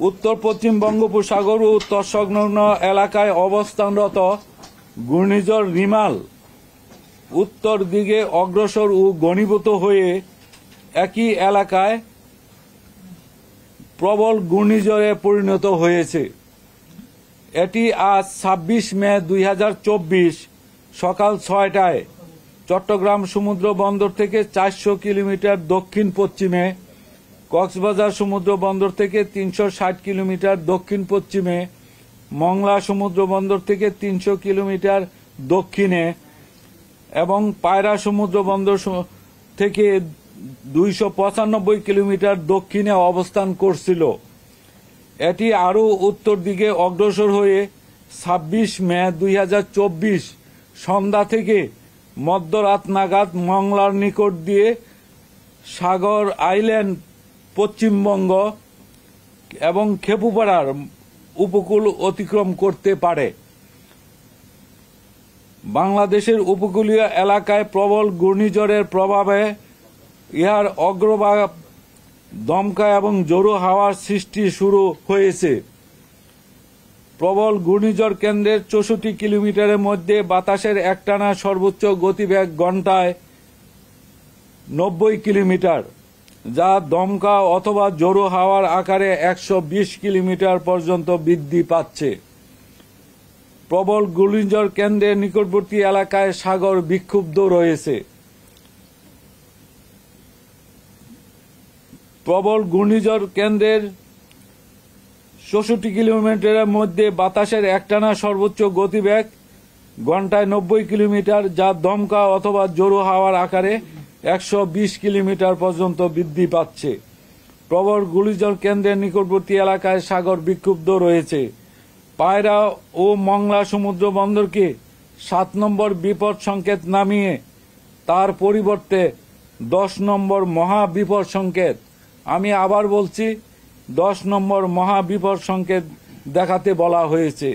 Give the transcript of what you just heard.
উত্তর পশ্চিম বঙ্গোপসাগর ও তৎসংলগ্ন এলাকায় অবস্থানরত ঘূর্ণিঝড় রিমাল উত্তর দিকে অগ্রসর ও ঘনীভূত হয়ে একই এলাকায় প্রবল ঘূর্ণিঝড়ে পরিণত হয়েছে। এটি আজ ২৬ মে ২০২৪ সকাল ৬টায় চট্টগ্রাম সমুদ্র বন্দর থেকে ৪০০ কিলোমিটার দক্ষিণ পশ্চিমে, কক্সবাজার সমুদ্র বন্দর থেকে ৩৬০ কিলোমিটার দক্ষিণ পশ্চিমে, মংলা সমুদ্র বন্দর থেকে ৩০০ কিলোমিটার দক্ষিণে এবং পায়রা সমুদ্র বন্দর থেকে ২৯৫ কিলোমিটার দক্ষিণে অবস্থান করছিল। এটি আরও উত্তর দিকে অগ্রসর হয়ে ২৬ মে ২০২৪ সন্ধ্যা থেকে মধ্যরাত নাগাদ মংলার নিকট দিয়ে সাগর আইল্যান্ড, পশ্চিমবঙ্গ এবং খেপুপাড়ার উপকূল অতিক্রম করতে পারে। বাংলাদেশের উপকূলীয় এলাকায় প্রবল ঘূর্ণিঝড়ের প্রভাবে ইহার অগ্রভাগ দমকা এবং জোরো হাওয়ার সৃষ্টি শুরু হয়েছে। প্রবল ঘূর্ণিঝড় কেন্দ্রের ৬৪ কিলোমিটারের মধ্যে বাতাসের একটানা সর্বোচ্চ গতিবেগ ঘন্টায় ৯০ কিলোমিটার, যা দমকা অথবা জোরো হাওয়ার আকারে ১২০ কিলোমিটার পর্যন্ত বৃদ্ধি পাচ্ছে। প্রবল ঘূর্ণিঝড় কেন্দ্রের নিকটবর্তী এলাকায় সাগর বিক্ষুব্ধ রয়েছে। প্রবল ঘূর্ণিঝড় কেন্দ্রের ৬৪ কিলোমিটারের মধ্যে বাতাসের একটানা সর্বোচ্চ গতিবেগ ঘন্টায় ৯০ কিলোমিটার, যা দমকা অথবা জোরো হাওয়ার আকারে ১২০ কিলোমিটার পর্যন্ত বৃদ্ধি পাচ্ছে। প্রবল ঘূর্ণিঝড় কেন্দ্রের নিকটবর্তী এলাকায় সাগর বিক্ষুব্ধ রয়েছে। পায়রা ও মংলা সমুদ্র বন্দরকে ৭ নম্বর বিপদ সংকেত নামিয়ে তার পরিবর্তে ১০ নম্বর মহা বিপদ সংকেত, আমি আবার বলছি ১০ নম্বর মহা বিপদ সংকেত দেখাতে বলা হয়েছে।